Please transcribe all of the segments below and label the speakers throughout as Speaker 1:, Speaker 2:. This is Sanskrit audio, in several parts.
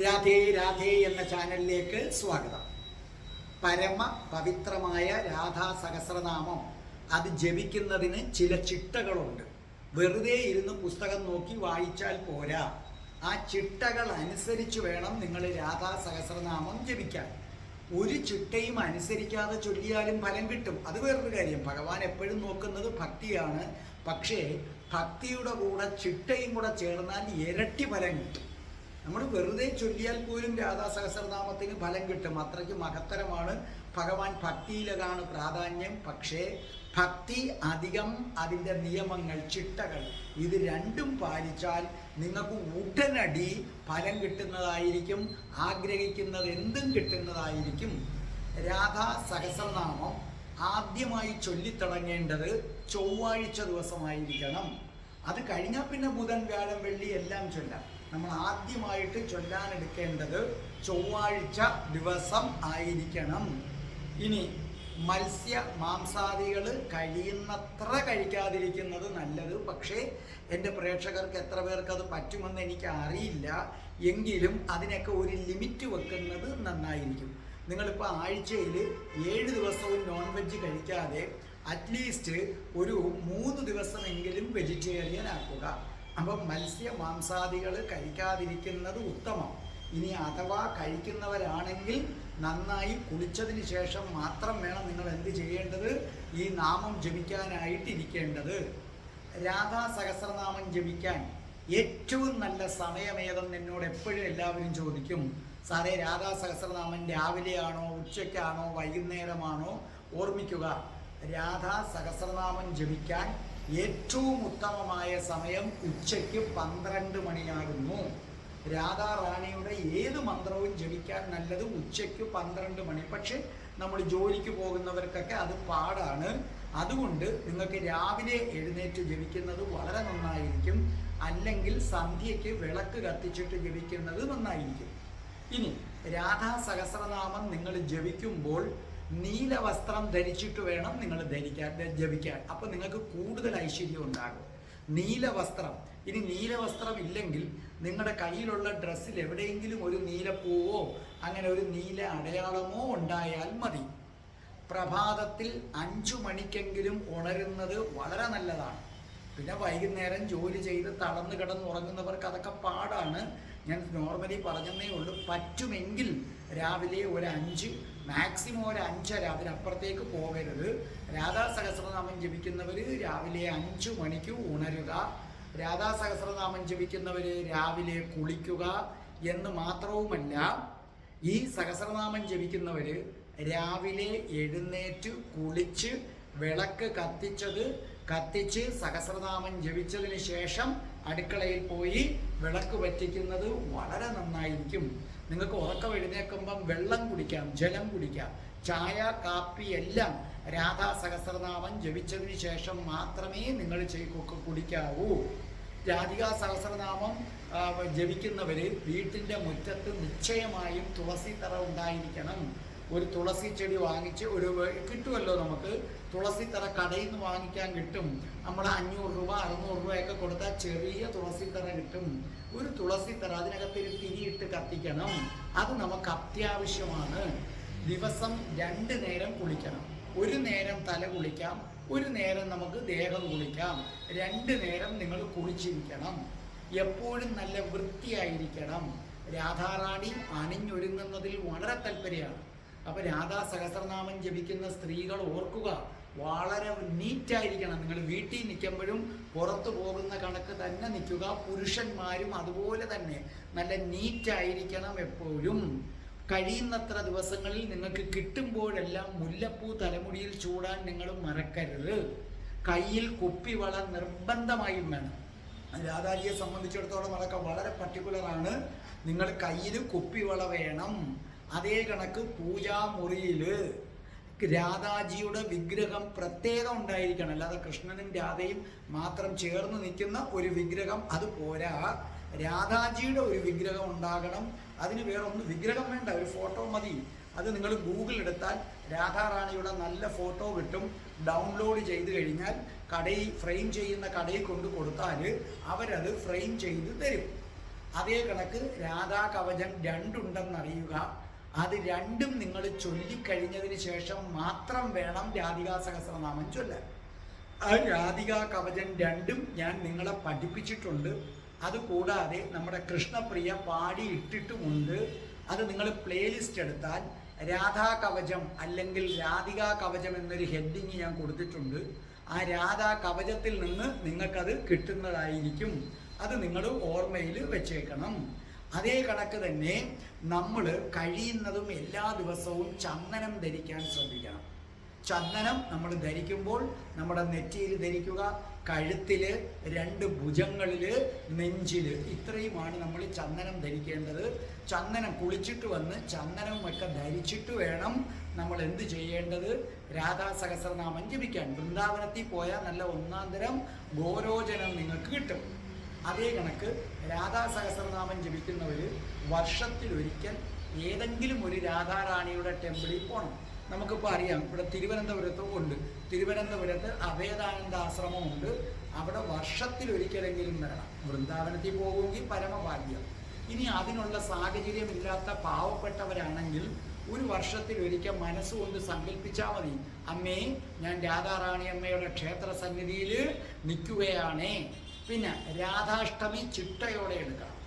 Speaker 1: രാധേ രാധേ എന്ന ചാനലിലേക്ക് സ്വാഗതം. പരമ പവിത്രമായ രാധാ സഹസ്രനാമം അത് ജപിക്കുന്നതിന് ചില ചിട്ടകളുണ്ട്. വെറുതെ ഇരുന്ന് പുസ്തകം നോക്കി വായിച്ചാൽ പോരാ. ആ ചിട്ടകൾ അനുസരിച്ച് വേണം നിങ്ങൾ രാധാ സഹസ്രനാമം ജപിക്കാൻ. ഒരു ചിട്ടയും അനുസരിക്കാതെ ചൊല്ലിയാലും ഫലം കിട്ടും, അത് വേറൊരു കാര്യം. ഭഗവാൻ എപ്പോഴും നോക്കുന്നത് ഭക്തിയാണ്. പക്ഷേ ഭക്തിയുടെ കൂടെ ചിട്ടയും കൂടെ ചേർന്നാൽ ഇരട്ടി ഫലം കിട്ടും. നമ്മൾ വെറുതെ ചൊല്ലിയാൽ പോലും രാധാ സഹസ്രനാമത്തിന് ഫലം കിട്ടും, അത്രയ്ക്ക് മഹത്തരമാണ്. ഭഗവാൻ ഭക്തിയിലാണ് പ്രാധാന്യം. പക്ഷേ ഭക്തി അധികം അതിൻ്റെ നിയമങ്ങൾ, ചിട്ടകൾ, ഇത് രണ്ടും പാലിച്ചാൽ നിങ്ങൾക്ക് ഉടനടി ഫലം കിട്ടുന്നതായിരിക്കും. ആഗ്രഹിക്കുന്നത് എന്തും കിട്ടുന്നതായിരിക്കും. രാധാ സഹസ്രനാമം ആദ്യമായി ചൊല്ലിത്തുടങ്ങേണ്ടത് ചൊവ്വാഴ്ച ദിവസമായിരിക്കണം. അത് കഴിഞ്ഞാൽ പിന്നെ ബുധൻ, വ്യാഴം, വെള്ളി എല്ലാം ചൊല്ലാം. നമ്മൾ ആദ്യമായിട്ട് ചൊല്ലാനെടുക്കേണ്ടത് ചൊവ്വാഴ്ച ദിവസം ആയിരിക്കണം. ഇനി മത്സ്യ മാംസാദികൾ കഴിയുന്നത്ര കഴിക്കാതിരിക്കുന്നത് നല്ലത്. പക്ഷേ എൻ്റെ പ്രേക്ഷകർക്ക് എത്ര പേർക്ക് അത് പറ്റുമെന്ന് എനിക്ക് അറിയില്ല. എങ്കിലും അതിനൊക്കെ ഒരു ലിമിറ്റ് വെക്കുന്നത് നന്നായിരിക്കും. നിങ്ങളിപ്പോൾ ആഴ്ചയിൽ 7 ദിവസവും നോൺ വെജ് കഴിക്കാതെ അറ്റ്ലീസ്റ്റ് ഒരു 3 ദിവസമെങ്കിലും വെജിറ്റേറിയൻ ആക്കുക. അപ്പം മത്സ്യ മാംസാദികൾ കഴിക്കാതിരിക്കുന്നത് ഉത്തമം. ഇനി അഥവാ കഴിക്കുന്നവരാണെങ്കിൽ നന്നായി കുളിച്ചതിന് ശേഷം മാത്രം വേണം നിങ്ങൾ എന്ത് ചെയ്യേണ്ടത്, ഈ നാമം ജപിക്കാനായിട്ടിരിക്കേണ്ടത്. രാധാ സഹസ്രനാമം ജപിക്കാൻ ഏറ്റവും നല്ല സമയമേതെന്ന് എന്നോട് എപ്പോഴും എല്ലാവരും ചോദിക്കും. സാറേ, രാധാ സഹസ്രനാമം രാവിലെയാണോ, ഉച്ചയ്ക്കാണോ, വൈകുന്നേരമാണോ? ഓർമ്മിക്കുക, രാധാ സഹസ്രനാമം ജപിക്കാൻ ഏറ്റവും ഉത്തമമായ സമയം ഉച്ചയ്ക്ക് 12 മണിയാകുന്നു. രാധാ റാണിയുടെ ഏത് മന്ത്രവും ജപിക്കാൻ നല്ലത് ഉച്ചയ്ക്ക് 12 മണി. പക്ഷെ നമ്മൾ ജോലിക്ക് പോകുന്നവർക്കൊക്കെ അത് പാടാണ്. അതുകൊണ്ട് നിങ്ങൾക്ക് രാവിലെ എഴുന്നേറ്റ് ജപിക്കുന്നത് വളരെ നന്നായിരിക്കും. അല്ലെങ്കിൽ സന്ധ്യയ്ക്ക് വിളക്ക് കത്തിച്ചിട്ട് ജപിക്കുന്നത് നന്നായിരിക്കും. ഇനി രാധാ സഹസ്രനാമം നിങ്ങൾ ജപിക്കുമ്പോൾ നീല വസ്ത്രം ധരിച്ചിട്ട് വേണം നിങ്ങൾ ജപിക്കാൻ. അപ്പം നിങ്ങൾക്ക് കൂടുതൽ ഐശ്വര്യം ഉണ്ടാകും. നീല വസ്ത്രം. ഇനി നീല വസ്ത്രം ഇല്ലെങ്കിൽ നിങ്ങളുടെ കയ്യിലുള്ള ഡ്രസ്സിൽ എവിടെയെങ്കിലും ഒരു നീലപ്പൂവോ അങ്ങനെ ഒരു നീല അടയാളമോ ഉണ്ടായാൽ മതി. പ്രഭാതത്തിൽ 5 മണിക്കെങ്കിലും ഉണരുന്നത് വളരെ നല്ലതാണ്. പിന്നെ വൈകുന്നേരം ജോലി ചെയ്ത് തളർന്ന് കിടന്നുറങ്ങുന്നവർക്ക് അതൊക്കെ പാടാണ്. ഞാൻ നോർമലി പറഞ്ഞതേ ഉള്ളൂ. പറ്റുമെങ്കിൽ രാവിലെ ഒരു 5, മാക്സിമം ഒരു 5:30, അതിനപ്പുറത്തേക്ക് പോകരുത്. രാധാ സഹസ്രനാമം ജപിക്കുന്നവർ രാവിലെ 5 മണിക്ക് ഉണരുക. രാധാ സഹസ്രനാമം ജപിക്കുന്നവർ രാവിലെ കുളിക്കുക എന്ന് മാത്രവുമല്ല, ഈ സഹസ്രനാമം ജപിക്കുന്നവർ രാവിലെ എഴുന്നേറ്റ് കുളിച്ച് വിളക്ക് കത്തിച്ച് സഹസ്രനാമം ജപിച്ചതിന് ശേഷം അടുക്കളയിൽ പോയി വിളക്ക് പറ്റിക്കുന്നത് വളരെ നന്നായിരിക്കും. നിങ്ങൾക്ക് ഉറക്കം എഴുന്നേൽക്കുമ്പം വെള്ളം കുടിക്കാം, ജലം കുടിക്കാം, ചായ, കാപ്പി എല്ലാം രാധാ സഹസ്രനാമം ജപിച്ചതിന് ശേഷം മാത്രമേ നിങ്ങൾ കുടിക്കാവൂ. രാധികാ സഹസ്രനാമം ജപിക്കുന്നവർ വീട്ടിൻ്റെ മുറ്റത്ത് നിശ്ചയമായും തുളസിത്തറ ഉണ്ടായിരിക്കണം. ഒരു തുളസി ചെടി വാങ്ങിച്ച് കിട്ടുമല്ലോ, നമുക്ക് തുളസിത്തറ കടയിൽ നിന്ന് വാങ്ങിക്കാൻ കിട്ടും. നമ്മൾ 500 രൂപ 600 രൂപയൊക്കെ കൊടുത്താൽ ചെറിയ തുളസിത്തറ കിട്ടും. ഒരു തുളസിത്തറ, അതിനകത്തൊരു തിരിയിട്ട് കത്തിക്കണം. അത് നമുക്ക് അത്യാവശ്യമാണ്. ദിവസം 2 നേരം കുളിക്കണം. ഒരു നേരം തല കുളിക്കാം, ഒരു നേരം നമുക്ക് ദേഹം കുളിക്കാം. 2 നേരം നിങ്ങൾ കുളിച്ചിരിക്കണം. എപ്പോഴും നല്ല വൃത്തിയായിരിക്കണം. രാധാറാണി അണിഞ്ഞൊരുങ്ങുന്നതിൽ വളരെ താല്പര്യമാണ്. അപ്പോൾ രാധാ സഹസ്രനാമം ജപിക്കുന്ന സ്ത്രീകൾ ഓർക്കുക, വളരെ നീറ്റായിരിക്കണം. നിങ്ങൾ വീട്ടിൽ നിൽക്കുമ്പോഴും പുറത്തു പോകുന്ന കണക്ക് തന്നെ നിൽക്കുക. പുരുഷന്മാരും അതുപോലെ തന്നെ നല്ല നീറ്റായിരിക്കണം എപ്പോഴും. കഴിയുന്നത്ര ദിവസങ്ങളിൽ നിങ്ങൾക്ക് കിട്ടുമ്പോഴെല്ലാം മുല്ലപ്പൂ തലമുടിയിൽ ചൂടാൻ നിങ്ങൾ മറക്കരുത്. കയ്യിൽ കുപ്പിവള നിർബന്ധമായും വേണം. രാധാജിയെ സംബന്ധിച്ചിടത്തോളം അതൊക്കെ വളരെ പർട്ടിക്കുലറാണ്. നിങ്ങൾ കയ്യിൽ കുപ്പിവള വേണം. അതേ കണക്ക് പൂജാമുറിയിൽ രാധാജിയുടെ വിഗ്രഹം പ്രത്യേകം ഉണ്ടായിരിക്കണം. അല്ലാതെ കൃഷ്ണനും രാധയും മാത്രം ചേർന്ന് നിൽക്കുന്ന ഒരു വിഗ്രഹം അത് പോരാ. രാധാജിയുടെ ഒരു വിഗ്രഹം ഉണ്ടാകണം. അതിന് വേറൊന്നും വിഗ്രഹം വേണ്ട, ഒരു ഫോട്ടോ മതി. അത് നിങ്ങൾ ഗൂഗിൾ എടുത്താൽ രാധാറാണിയുടെ നല്ല ഫോട്ടോ കിട്ടും. ഡൗൺലോഡ് ചെയ്ത് കഴിഞ്ഞാൽ ഫ്രെയിം ചെയ്യുന്ന കടയിൽ കൊണ്ട് കൊടുത്താൽ അവരത് ഫ്രെയിം ചെയ്ത് തരും. അതേ കണക്ക് രാധാ കവചം 2 ഉണ്ടെന്നറിയുക. അത് 2ഉം നിങ്ങൾ ചൊല്ലിക്കഴിഞ്ഞതിന് ശേഷം മാത്രം വേണം രാധികാ സഹസ്രനാമം ചൊല്ലാൻ. ആ രാധികാ കവചം 2ഉം ഞാൻ നിങ്ങളെ പഠിപ്പിച്ചിട്ടുണ്ട്. അതുകൂടാതെ നമ്മുടെ കൃഷ്ണപ്രിയ പാടി ഇട്ടിട്ടുമുണ്ട്. അത് നിങ്ങൾ പ്ലേലിസ്റ്റ് എടുത്താൽ രാധാ കവചം അല്ലെങ്കിൽ രാധികാ കവചം എന്നൊരു ഹെഡിങ് ഞാൻ കൊടുത്തിട്ടുണ്ട്. ആ രാധാ കവചത്തിൽ നിന്ന് നിങ്ങൾക്കത് കിട്ടുന്നതായിരിക്കും. അത് നിങ്ങൾ ഓർമ്മയിൽ വെച്ചേക്കണം. അതേ കണക്ക് തന്നെ നമ്മൾ കഴിയുന്നതും എല്ലാ ദിവസവും ചന്ദനം ധരിക്കാൻ ശ്രദ്ധിക്കണം. ചന്ദനം നമ്മൾ ധരിക്കുമ്പോൾ നമ്മുടെ നെറ്റിയിൽ ധരിക്കുക, കഴുത്തിൽ, 2 ഭുജങ്ങളിൽ, നെഞ്ചിൽ, ഇത്രയുമാണ് നമ്മൾ ചന്ദനം ധരിക്കേണ്ടത്. ചന്ദനം കുളിച്ചിട്ട് വന്ന് ചന്ദനമൊക്കെ ധരിച്ചിട്ട് വേണം നമ്മൾ എന്ത് ചെയ്യേണ്ടത്? രാധാ സഹസ്രനാമം ജപിക്കാൻ. വൃന്ദാവനത്തിൽ പോയാൽ നല്ല 1-ാം തരം ഗോരോചനം നിങ്ങൾക്ക് കിട്ടും. അതേ കണക്ക് രാധാ സഹസ്രനാമം ജപിക്കുന്നവർ വർഷത്തിലൊരിക്കൽ ഏതെങ്കിലും ഒരു രാധാറാണിയുടെ ടെമ്പിളിൽ പോകണം. നമുക്കിപ്പോൾ അറിയാം, ഇവിടെ തിരുവനന്തപുരത്തും ഉണ്ട്. തിരുവനന്തപുരത്ത് അഭേദാനന്ദ ആശ്രമമുണ്ട്. അവിടെ വർഷത്തിലൊരിക്കലെങ്കിലും വരണം. വൃന്ദാവനത്തിൽ പോകുമെങ്കിൽ പരമഭാഗ്യം. ഇനി അതിനുള്ള സാഹചര്യമില്ലാത്ത പാവപ്പെട്ടവരാണെങ്കിൽ ഒരു വർഷത്തിലൊരിക്കൽ മനസ്സുകൊണ്ട് സങ്കല്പിച്ചാൽ മതി, അമ്മേ ഞാൻ രാധാറാണി അമ്മയുടെ ക്ഷേത്ര സന്നിധിയിൽ നിൽക്കുകയാണേ. പിന്നെ രാധാഷ്ടമി ചിട്ടയോടെ എടുക്കണം.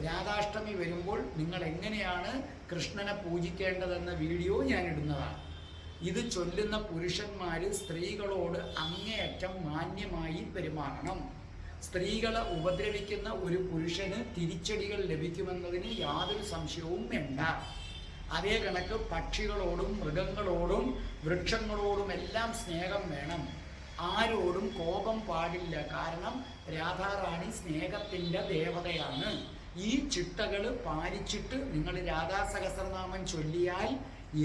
Speaker 1: രാധാഷ്ടമി വരുമ്പോൾ നിങ്ങൾ എങ്ങനെയാണ് കൃഷ്ണനെ പൂജിക്കേണ്ടതെന്ന വീഡിയോ ഞാൻ ഇടുന്നതാണ്. ഇത് ചൊല്ലുന്ന പുരുഷന്മാർ സ്ത്രീകളോട് അങ്ങേയറ്റം മാന്യമായി പെരുമാറണം. സ്ത്രീകളെ ഉപദ്രവിക്കുന്ന ഒരു പുരുഷന് തിരിച്ചടികൾ ലഭിക്കുമെന്നതിന് യാതൊരു സംശയവും വേണ്ട. അതേ കണക്ക് പക്ഷികളോടും മൃഗങ്ങളോടും വൃക്ഷങ്ങളോടും എല്ലാം സ്നേഹം വേണം. ആരോടും കോപം പാടില്ല. കാരണം രാധാറാണി സ്നേഹത്തിൻ്റെ ദേവതയാണ്. ഈ ചിട്ടകൾ പാലിച്ചിട്ട് നിങ്ങൾ രാധാ സഹസ്രനാമം ചൊല്ലിയാൽ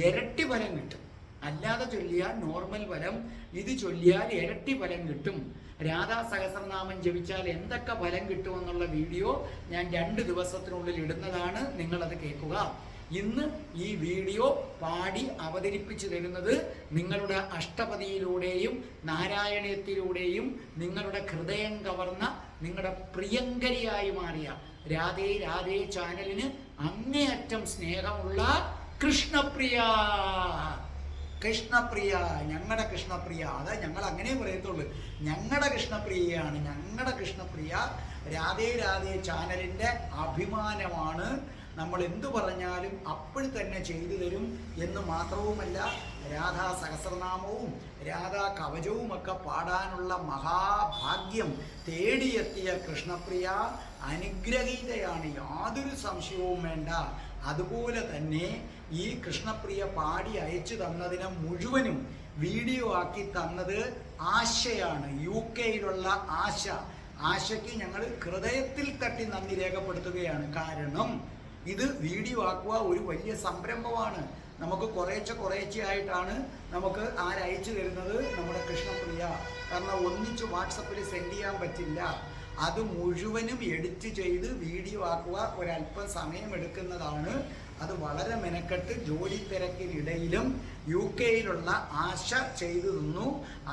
Speaker 1: ഇരട്ടി ഫലം കിട്ടും. അല്ലാതെ ചൊല്ലിയാൽ നോർമൽ ഫലം, ഇത് ചൊല്ലിയാൽ ഇരട്ടി ഫലം കിട്ടും. രാധാ സഹസ്രനാമം ജപിച്ചാൽ എന്തൊക്കെ ഫലം കിട്ടുമെന്നുള്ള വീഡിയോ ഞാൻ 2 ദിവസത്തിനുള്ളിൽ ഇടുന്നതാണ്. നിങ്ങളത് കേൾക്കുക. ഇന്ന് ഈ വീഡിയോ പാടി അവതരിപ്പിച്ചു തരുന്നത് നിങ്ങളുടെ അഷ്ടപതിയിലൂടെയും നാരായണീയത്തിലൂടെയും നിങ്ങളുടെ ഹൃദയം കവർന്ന നിങ്ങളുടെ പ്രിയങ്കരിയായി മാറിയ രാധേ രാധേ ചാനലിന് അങ്ങേയറ്റം സ്നേഹമുള്ള കൃഷ്ണപ്രിയ. കൃഷ്ണപ്രിയ, ഞങ്ങളുടെ കൃഷ്ണപ്രിയ. അത് ഞങ്ങൾ അങ്ങനെ പറയത്തുള്ളൂ. ഞങ്ങളുടെ കൃഷ്ണപ്രിയയാണ്. ഞങ്ങളുടെ കൃഷ്ണപ്രിയ രാധേ രാധേ ചാനലിൻ്റെ അഭിമാനമാണ്. നമ്മൾ എന്തു പറഞ്ഞാലും അപ്പോൾ തന്നെ ചെയ്തു തരും എന്ന് മാത്രവുമല്ല, രാധാ സഹസ്രനാമവും രാധാ കവചവുമൊക്കെ പാടാനുള്ള മഹാഭാഗ്യം തേടിയെത്തിയ കൃഷ്ണപ്രിയ അനുഗ്രഹീതയാണ്. യാതൊരു സംശയവും വേണ്ട. അതുപോലെ തന്നെ ഈ കൃഷ്ണപ്രിയ പാടി അയച്ചു തന്നതിനെ മുഴുവനും വീഡിയോ ആക്കി തന്നത് ആശയാണ്. UK-യിലുള്ള ആശ. ആശയ്ക്ക് ഞങ്ങൾ ഹൃദയത്തിൽ തട്ടി നന്ദി രേഖപ്പെടുത്തുകയാണ്. കാരണം ഇത് വീഡിയോ ആക്കുക ഒരു വലിയ സംരംഭമാണ്. നമുക്ക് കുറേശ്ശെ ആയിട്ടാണ് നമുക്ക് ആരയച്ചു തരുന്നത്, നമ്മുടെ കൃഷ്ണപ്രിയ. കാരണം ഒന്നിച്ച് വാട്സപ്പിൽ സെൻഡ് ചെയ്യാൻ പറ്റില്ല. അത് മുഴുവനും എഡിറ്റ് ചെയ്ത് വീഡിയോ ആക്കുക ഒരല്പം സമയം എടുക്കുന്നതാണ്. അത് വളരെ മെനക്കെട്ട് ജോലി തിരക്കിനിടയിലും UK-യിലുള്ള ആശ ചെയ്തു തന്നു.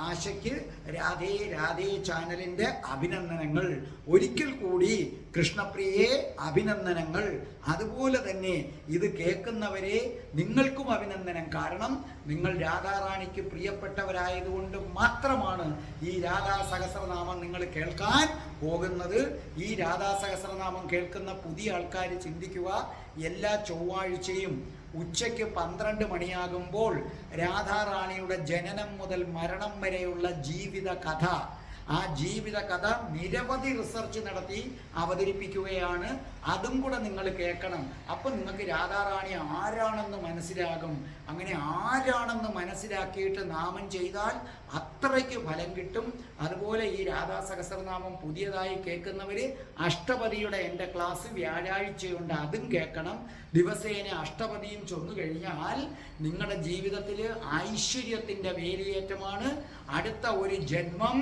Speaker 1: ആശയ്ക്ക് രാധേ രാധേ ചാനലിൻ്റെ അഭിനന്ദനങ്ങൾ. ഒരിക്കൽ കൂടി കൃഷ്ണപ്രിയയെ അഭിനന്ദനങ്ങൾ. അതുപോലെ തന്നെ ഇത് കേൾക്കുന്നവരെ നിങ്ങൾക്കും അഭിനന്ദനം. കാരണം നിങ്ങൾ രാധാറാണിക്ക് പ്രിയപ്പെട്ടവരായതുകൊണ്ട് മാത്രമാണ് ഈ രാധാ സഹസ്രനാമം നിങ്ങൾ കേൾക്കാൻ പോകുന്നത്. ഈ രാധാ സഹസ്രനാമം കേൾക്കുന്ന പുതിയ ആൾക്കാർ ചിന്തിക്കുക, എല്ലാ ചൊവ്വാഴ്ചയും ഉച്ചയ്ക്ക് 12 മണിയാകുമ്പോൾ രാധാറാണിയുടെ ജനനം മുതൽ മരണം വരെയുള്ള ജീവിത കഥ, ആ ജീവിത കഥ നിരവധി റിസർച്ച് നടത്തി അവതരിപ്പിക്കുകയാണ്. അതും കൂടെ നിങ്ങൾ കേൾക്കണം. അപ്പം നിങ്ങൾക്ക് രാധാറാണി ആരാണെന്ന് മനസ്സിലാകും. അങ്ങനെ ആരാണെന്ന് മനസ്സിലാക്കിയിട്ട് നാമം ചെയ്താൽ അത്രയ്ക്ക് ഫലം കിട്ടും. അതുപോലെ ഈ രാധാ സഹസ്രനാമം പുതിയതായി കേൾക്കുന്നവർ അഷ്ടപതിയുടെ എൻ്റെ ക്ലാസ് വ്യാഴാഴ്ചയുണ്ട്, അതും കേൾക്കണം. ദിവസേന അഷ്ടപതിയും ചൊന്നു കഴിഞ്ഞാൽ നിങ്ങളുടെ ജീവിതത്തിൽ ഐശ്വര്യത്തിൻ്റെ വേലിയേറ്റമാണ്. അടുത്ത ഒരു ജന്മം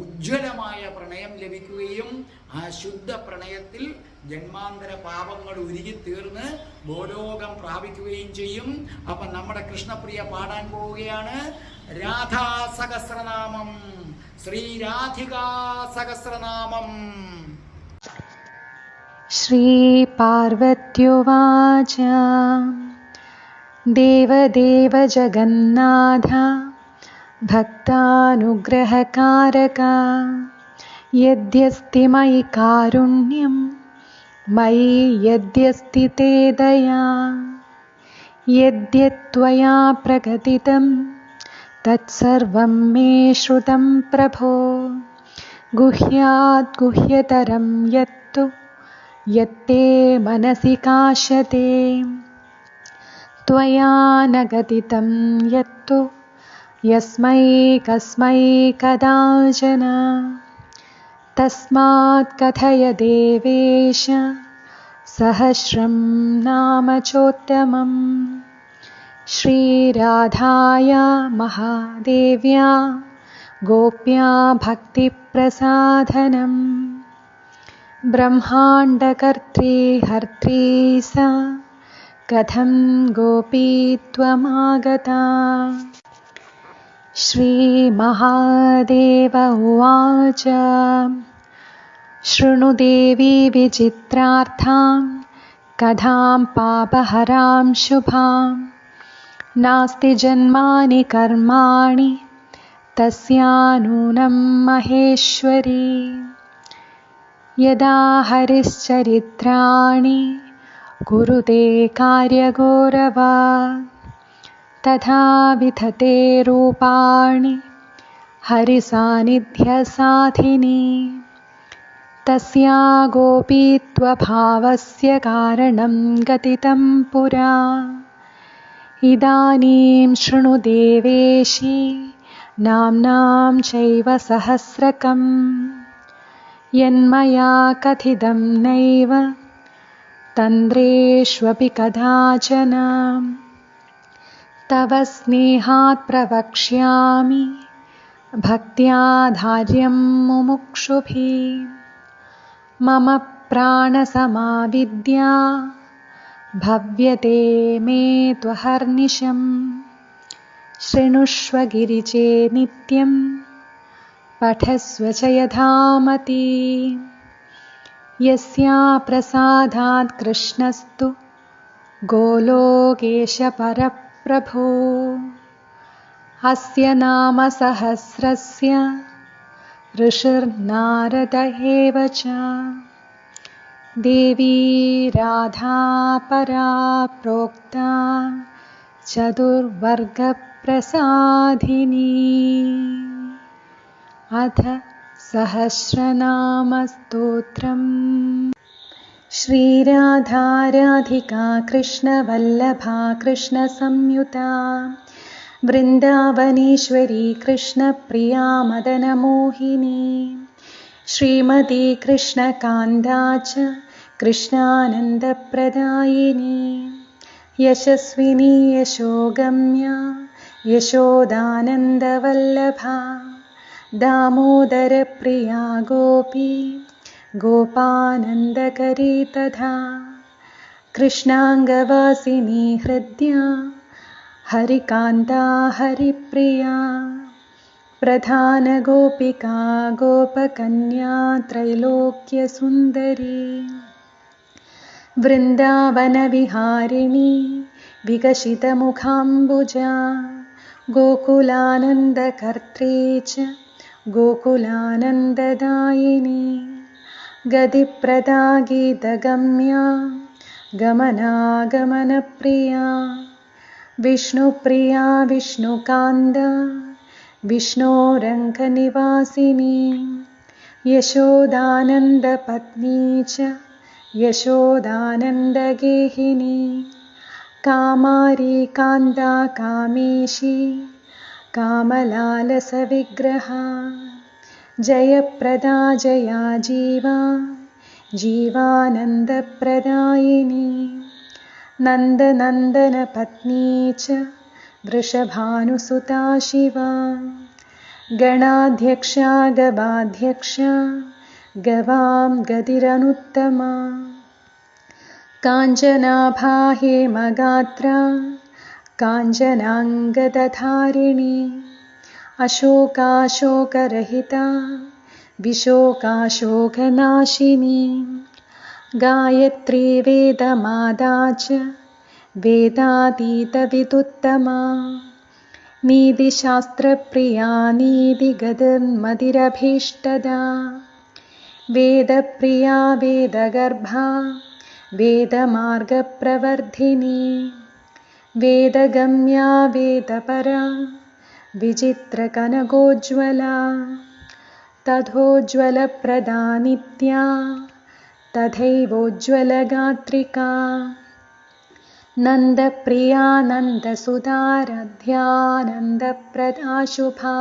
Speaker 1: ഉജ്ജ്വലമായ പ്രണയം ലഭിക്കുകയും ആ ശുദ്ധ പ്രണയത്തിൽ ജന്മാന്തര പാപങ്ങൾ ഉരുകിത്തീർന്ന് ഭൂലോകം പ്രാപിക്കുകയും ചെയ്യും. അപ്പം നമ്മുടെ കൃഷ്ണപ്രിയ പാടാൻ പോവുകയാണ് രാധാ സഹസ്രനാമം, ശ്രീ രാധികാ സഹസ്രനാമം.
Speaker 2: श्रीपार्वत्युवाच देवदेव जगन्नाथ भक्तानुग्रहकारका यद्यस्ति मयि कारुण्यं मयि यद्यस्ति ते दया यद्यत्त्वया प्रकटितं तत्सर्वं मे श्रुतं प्रभो गुह्यात् गुह्यतरं यत्तु यत्ते मनसि काशते त्वया न गदितं यत्तु यस्मै कस्मै कदाचन तस्मात् कथय देवेश सहस्रं नाम चोत्तमम् श्रीराधाया महादेव्या गोप्या भक्तिप्रसाधनम् ब्रह्माण्डकर्त्री हर्त्री सा कथं गोपीत्वमागता श्रीमहादेव उवाच शृणु देवी विचित्रार्थां कथां पापहरां शुभां नास्ति जन्मानि कर्माणि तस्या नूनं महेश्वरी यदा हरिश्चरित्राणि कुरुते कार्यगौरवा तथा विधते रूपाणि हरिसान्निध्यसाधिनी तस्या गोपीत्वभावस्य कारणं गदितं पुरा इदानीं शृणु देवेशी नाम्नां चैव सहस्रकम् यन्मया कथितं नैव तन्द्रेष्वपि कदाचन तव स्नेहात् प्रवक्ष्यामि भक्त्या धार्यं मुमुक्षुभिः मम प्राणसमाविद्या भव्यते मे त्वहर्निशम् शृणुष्व गिरिजे नित्यं पठस्व च यथामति यस्या प्रसादात् कृष्णस्तु गोलोकेश परप्रभो अस्य नाम सहस्रस्य ऋषिर्नारद एव च देवी राधा परा प्रोक्ता चतुर्वर्गप्रसादिनी अथ सहस्रनामस्तोत्रम् श्रीराधा राधिका कृष्णवल्लभा कृष्णसंयुता वृन्दावनेश्वरी कृष्णप्रिया मदनमोहिनी श्रीमती कृष्णकान्ता च कृष्णानन्दप्रदायिनी यशस्विनी यशोगम्या यशोदानन्दवल्लभा दामोदरप्रिया गोपी गोपानन्दकरी तथा कृष्णाङ्गवासिनी हृद्या हरिकान्ता हरिप्रिया प्रधानगोपिका गोपकन्या त्रैलोक्यसुन्दरी वृन्दावनविहारिणी विकसितमुखाम्बुजा गोकुलानन्दकर्त्री च गोकुलानन्ददायिनी गतिप्रदा गीतगम्या गमनागमनप्रिया विष्णुप्रिया विष्णुकान्ता विष्णोरङ्कनिवासिनी यशोदानन्दपत्नी च यशोदानन्दगेहिनी कामारी कान्ता कामेशी कामलालसविग्रहा जयप्रदा जया जीवा जीवानन्दप्रदायिनी नन्दनन्दनपत्नी च वृषभानुसुता शिवा गणाध्यक्षा गवाध्यक्षा गवां गतिरनुत्तमा काञ्चनाभा हेमगात्रा काञ्चनाङ्गदधारिणी अशोकाशोकरहिता विशोकाशोकनाशिनी गायत्री वेदमाता च वेदातीतविदुत्तमा नीतिशास्त्रप्रिया नीतिगतिर्मतिरभीष्टदा वेदप्रिया वेदगर्भा वेदमार्गप्रवर्धिनी वेदगम्या वेदपरा विचित्रकनकोज्ज्वला तथोज्ज्वलप्रदा नित्या तथैवोज्ज्वलगात्रिका नन्दप्रिया नन्दसुधाराध्यानन्दप्रदा शुभा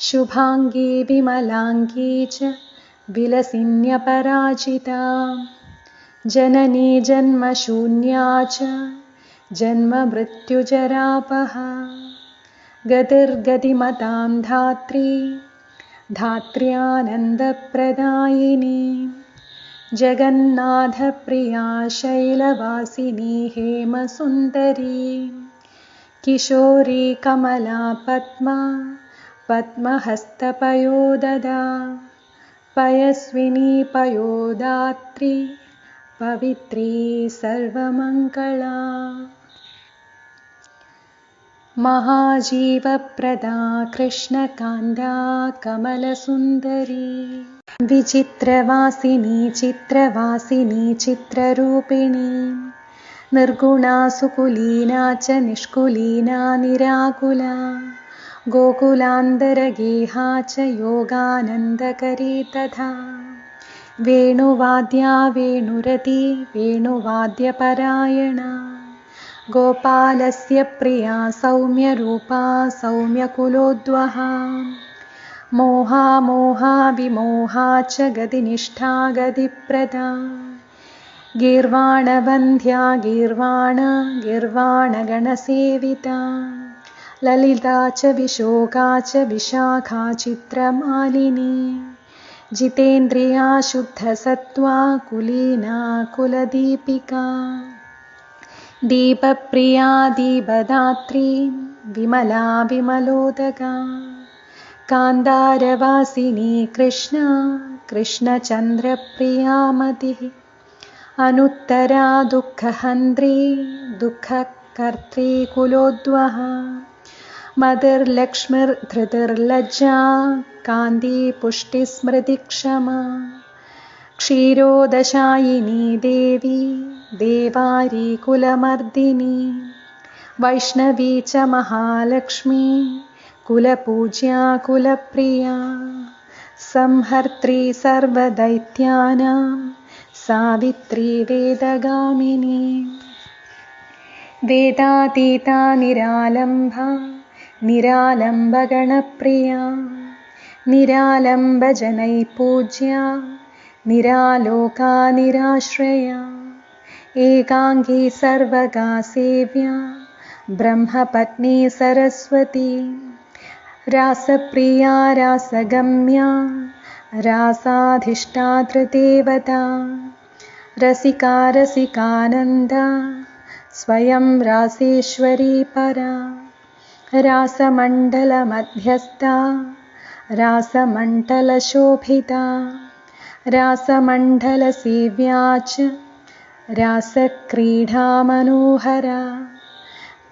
Speaker 2: शुभाङ्गी विमलाङ्गी च विलसिन्यपराजिता जननी जन्मशून्या च जन्ममृत्युजरापहा गतिर्गतिमतां धात्री धात्र्यानन्दप्रदायिनी जगन्नाथप्रिया शैलवासिनी हेमसुन्दरी किशोरी कमला पद्मा पद्महस्तपयोददा पयस्विनी पयोदात्री पवित्री सर्वमङ्गला महाजीवप्रदा कृष्णकान्ता कमलसुन्दरी विचित्रवासिनी चित्रवासिनी चित्ररूपिणी निर्गुणा सुकुलीना च निष्कुलीना निराकुला गोकुलान्तरगेहा च योगानन्दकरी तथा वेणुवाद्या वेणुरती वेणुवाद्यपरायणा गोपालस्य प्रिया सौम्यरूपा सौम्यकुलोद्वहा मोहा मोहा विमोहा च गतिनिष्ठा गतिप्रदा गीर्वाणवन्ध्या गीर्वाण गीर्वाणगणसेविता ललिता च विशोका च विशाखा चित्रमालिनी जितेन्द्रिया शुद्धसत्त्वा कुलीना कुलदीपिका दीपप्रिया दीपदात्री विमला विमलोदका कान्तारवासिनी कृष्णा कृष्णचन्द्रप्रिया मतिः अनुत्तरा दुःखहन्त्री दुःखकर्त्री कुलोद्वहा मतिर्लक्ष्मीर्धृतिर्लज्जा कान्ती पुष्टिस्मृतिक्षमा क्षीरोदशायिनी देवी देवारी कुलमर्दिनी वैष्णवी च महालक्ष्मी कुलपूज्या कुलप्रिया संहर्त्री सर्वदैत्यानां सावित्री वेदगामिनी वेदातीता निरालम्बा निरालम्बगणप्रिया निरालम्बजनैः पूज्या निरालोका निराश्रया एकाङ्गी सर्वगा सेव्या ब्रह्मपत्नी सरस्वती रासप्रिया रासगम्या रासाधिष्ठातृदेवता रसिका रसिकानन्दा स्वयं रासेश्वरी परा रासमण्डलमध्यस्था रासमण्डलशोभिता रासमण्डलसेव्या च रासक्रीडामनोहरा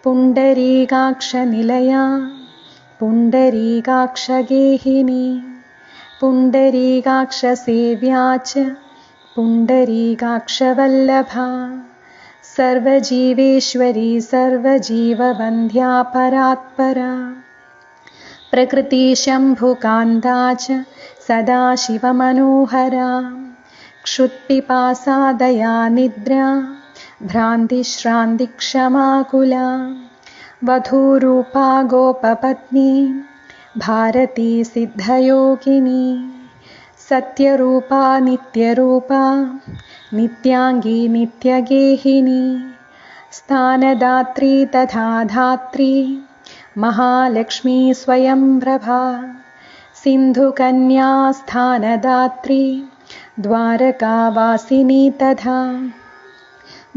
Speaker 2: पुण्डरीकाक्षनिलया पुण्डरीकाक्षगेहिनी पुण्डरीकाक्षसेव्या च पुण्डरीकाक्षवल्लभा सर्वजीवेश्वरी सर्वजीववन्द्या परात्परा प्रकृतिशम्भुकान्ता च सदाशिवमनोहरा क्षुत्पिपासादया निद्रा भ्रान्तिश्रान्तिक्षमाकुला वधूरूपा गोपपत्नी भारती सिद्धयोगिनी सत्यरूपा नित्यरूपा नित्याङ्गी नित्यगेहिनी स्थानदात्री तथा धात्री महालक्ष्मी स्वयंप्रभा सिन्धुकन्या स्थानदात्री द्वारकावासिनी तथा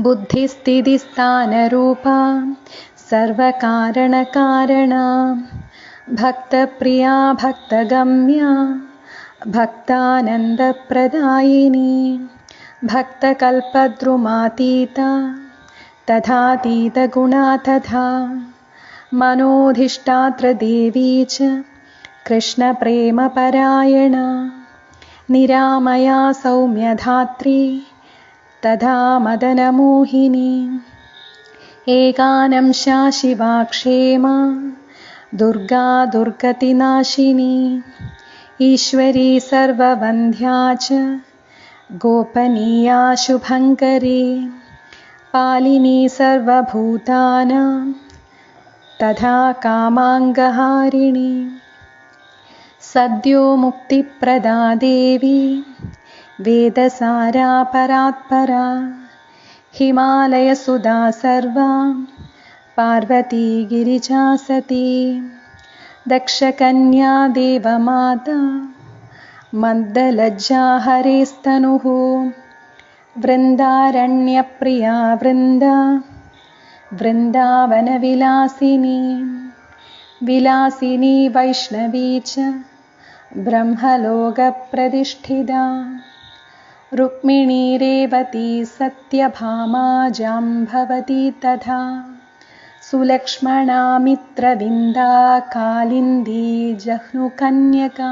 Speaker 2: बुद्धिस्थितिस्थानरूपा सर्वकारणकारणा भक्तप्रिया भक्तगम्या भक्तानन्दप्रदायिनी भक्तकल्पद्रुमातीता तथातीतगुणा तथा मनोधिष्ठात्रदेवी च कृष्णप्रेमपरायणा निरामया सौम्यधात्री तथा मदनमोहिनी एकानंशा शिवा क्षेमा दुर्गा दुर्गतिनाशिनी ईश्वरी सर्ववन्ध्या च गोपनीया शुभङ्करी पालिनी सर्वभूतानां तथा कामाङ्गहारिणी सद्यो मुक्तिप्रदा देवी वेदसारा परात्परा हिमालयसुधा सर्वा पार्वती गिरिजा सती दक्षकन्या देवमाता मद्दलज्जा हरेस्तनुः वृन्दारण्यप्रिया वृन्दावनविलासिनी विलासिनी वैष्णवी च ब्रह्मलोकप्रतिष्ठिता रुक्मिणी रेवती सत्यभामा जाम्भवती तथा सुलक्ष्मणा मित्रविन्दा कालिन्दी जह्नुकन्यका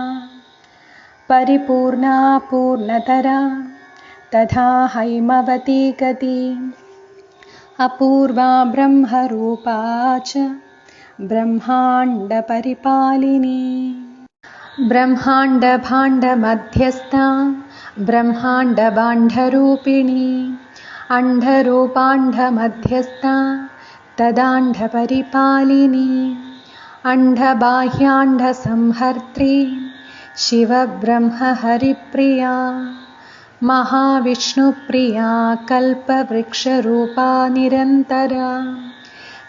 Speaker 2: परिपूर्णा पूर्णतरा तथा हैमवती गति अपूर्वा ब्रह्मरूपा च ब्रह्माण्डपरिपालिनी ब्रह्माण्डभाण्डमध्यस्था ब्रह्माण्डबाण्डरूपिणी अण्डरूपाण्डमध्यस्था तदाण्डपरिपालिनी अण्डबाह्याण्डसंहर्त्री शिवब्रह्महरिप्रिया महाविष्णुप्रिया कल्पवृक्षरूपा निरन्तरा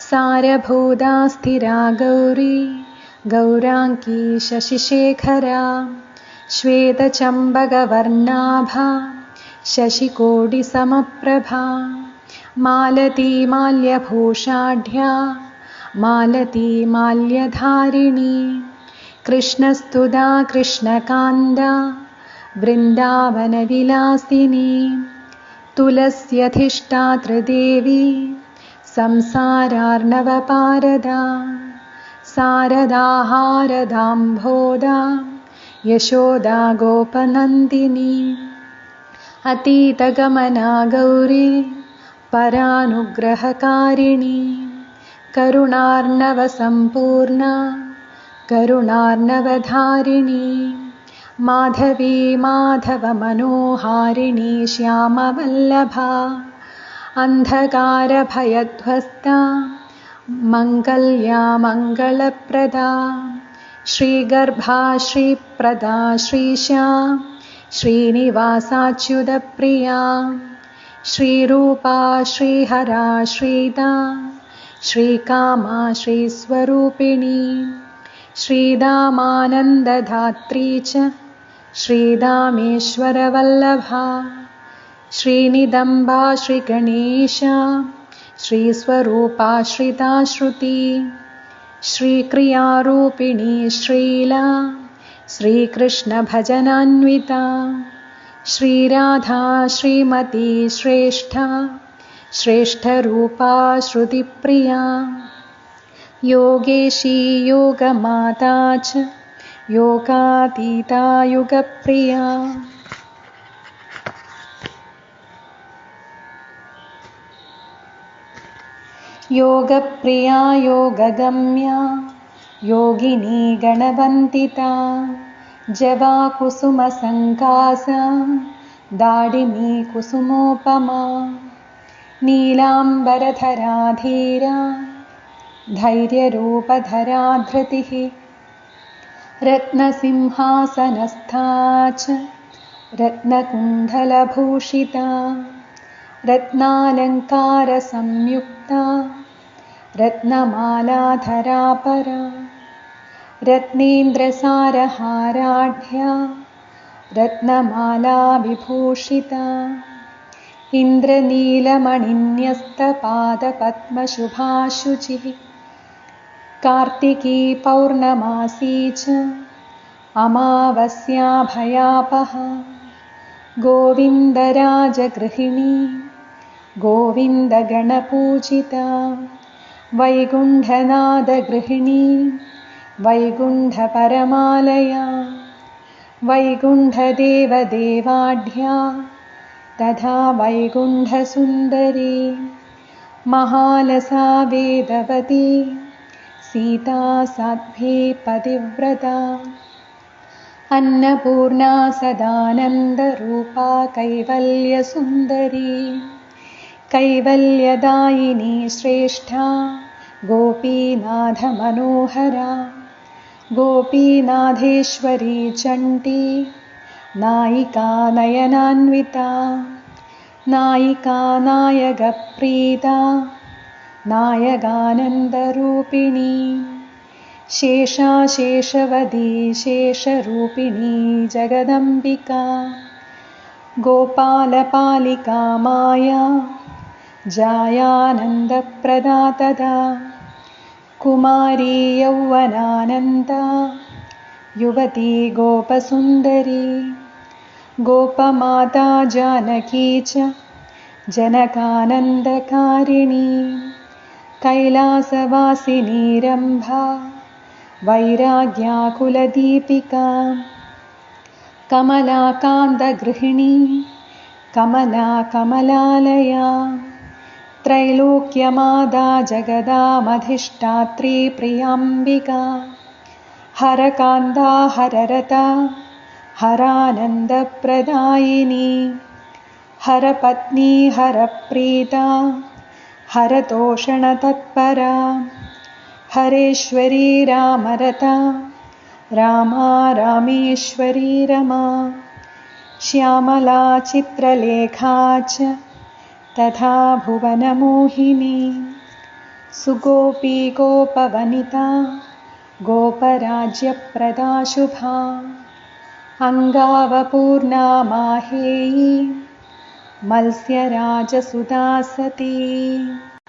Speaker 2: सारभूता स्थिरा गौरी गौराङ्गी शशिशेखरा श्वेतचम्बकवर्णाभा शशिकोटिसमप्रभा मालती माल्यभूषाढ्या मालती माल्यधारिणी कृष्णस्तुता कृष्णकान्दा वृन्दावनविलासिनी तुलस्यधिष्ठातृदेवी संसारार्णवपारदा शारदाहारदाम्भोदा यशोदा गोपनन्दिनी अतीतगमना गौरी परानुग्रहकारिणी करुणार्णवसम्पूर्णा करुणार्णवधारिणी माधवी माधवमनोहारिणी श्यामवल्लभा अन्धकारभयध्वस्ता मङ्गल्या मङ्गलप्रदा श्रीगर्भा श्रीप्रदा श्रीशा श्रीनिवासाच्युतप्रिया श्रीरूपा श्रीहरा श्रीदा श्रीकामा श्रीस्वरूपिणी श्रीदामानन्दधात्री च श्रीदामेश्वरवल्लभा श्रीनिदम्बा श्रीगणेशा श्रीस्वरूपा श्रिता श्रुति श्रीक्रियारूपिणी श्रीला श्रीकृष्णभजनान्विता श्रीराधा श्रीमती श्रेष्ठा श्रेष्ठरूपा श्रुतिप्रिया योगेशी योगमाता च योगातीता युगप्रिया योगप्रिया योगगम्या योगिनी गणवन्दिता जवाकुसुमसङ्कासा दाडिमी कुसुमोपमा नीलाम्बरधरा धीरा धैर्यरूपधरा धृतिः रत्नसिंहासनस्था च रत्नकुण्डलभूषिता रत्नालङ्कारसंयुक्ता रत्नमालाधरा परा रत्नेन्द्रसारहाराढ्या रत्नमालाविभूषिता इन्द्रनीलमणिन्यस्तपादपद्मशुभाशुचिः कार्तिकी पौर्णमासी च अमावस्या भयापहा गोविन्दराजगृहिणी गोविन्दगणपूजिता वैकुण्ठनादगृहिणी वैकुण्ठपरमालया वैकुण्ठदेवदेवाढ्या तथा वैकुण्ठसुन्दरी महालसा वेदवती सीता साध्वी पतिव्रता अन्नपूर्णा सदानन्दरूपा कैवल्यसुन्दरी कैवल्यदायिनी श्रेष्ठा गोपीनाथमनोहरा गोपीनाथेश्वरी चण्डी नायिका नयनान्विता नायिका नायकप्रीता नायकानन्दरूपिणी शेषाशेषवदी शेषरूपिणी जगदम्बिका गोपालपालिका माया जायानन्दप्रदा तदा कुमारी यौवनानन्दा युवती गोपसुन्दरी गोपमाता जानकी च जनकानन्दकारिणी कैलासवासिनी रम्भा वैराग्याकुलदीपिका कमलाकान्तगृहिणी कमला कमलालया त्रैलोक्यमादा जगदामधिष्ठात्री प्रियाम्बिका हरकान्ता हररता हरानन्दप्रदायिनी हरपत्नी हरप्रीता हरतोषणतत्परा हरेश्वरी रामरता रामा रामेश्वरी रमा श्यामला चित्रलेखा च तथा भुवनमोहिनी सुगोपी गोपवनिता गोपराज्यप्रदा शुभा अङ्गावपूर्णा माहेयी मत्स्यराजसुधा सती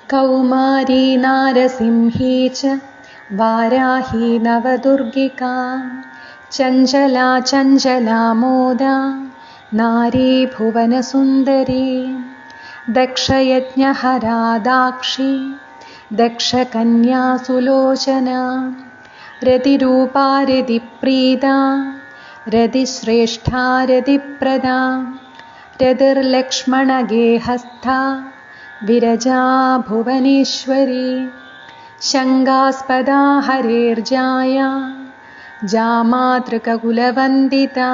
Speaker 2: कौमारी नारसिंही च वाराही नवदुर्गिका चञ्चला चञ्चला मोदा नारी भुवनसुन्दरी दक्षयज्ञहरा दाक्षी दक्षकन्या सुलोचना रतिरूपा रतिप्रीता रतिश्रेष्ठा रतिप्रदा रतिर्लक्ष्मणगेहस्था विरजा भुवनेश्वरी शङ्गास्पदा हरेर्जाया जामातृककुलवन्दिता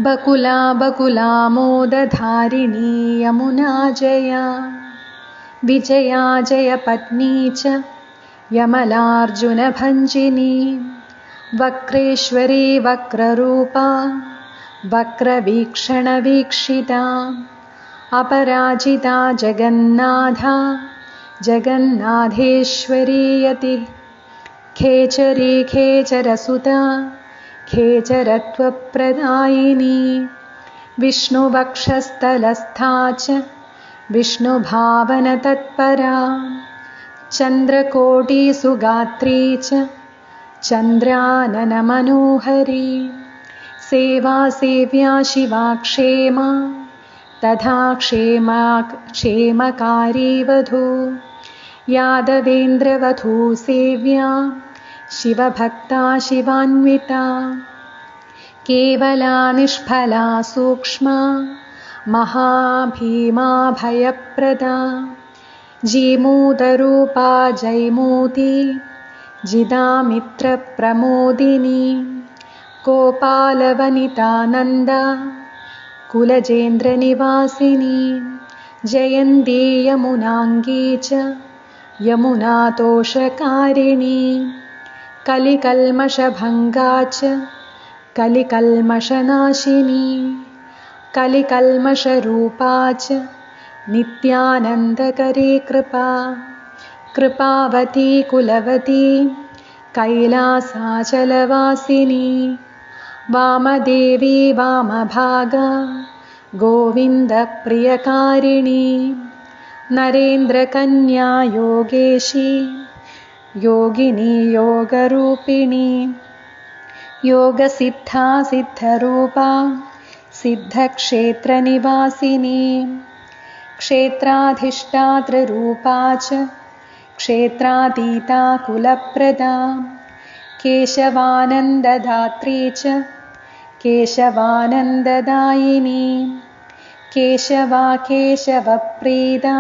Speaker 2: बकुला बकुलामोदधारिणी यमुना जया विजया जयपत्नी च यमलार्जुनभञ्जिनी वक्रेश्वरी वक्ररूपा वक्रवीक्षणवीक्षिता अपराजिता जगन्नाथा जगन्नाथेश्वरी यति खेचरी खेचरसुता खेचरत्वप्रदायिनी विष्णुवक्षस्थलस्था च विष्णुभावनतत्परा चन्द्रकोटिसुगात्री च चन्द्राननमनोहरी सेवा सेव्या शिवा क्षेमा तथा क्षेमकारी वधू यादवेन्द्रवधू सेव्या शिवभक्ता शिवान्विता केवला निष्फला सूक्ष्मा महाभीमा भयप्रदा जीमूतरूपा जयमूती जिदामित्रप्रमोदिनी गोपालवनितानन्दा कुलजेन्द्रनिवासिनी जयन्ती यमुनाङ्गी च यमुनातोषकारिणी कलिकल्मषभङ्गा च कलिकल्मषनाशिनी कलिकल्मषरूपा च नित्यानन्दकरी कृपा कृपावती कुलवती कैलासाचलवासिनी वामदेवी वामभागा गोविन्दप्रियकारिणी नरेन्द्रकन्या योगेशी योगिनी योगरूपिणी योगसिद्धा सिद्धरूपा सिद्धक्षेत्रनिवासिनी क्षेत्राधिष्ठातृरूपा च क्षेत्रातीता कुलप्रदा केशवानन्ददात्री च केशवानन्ददायिनी केशवा केशवप्रीदा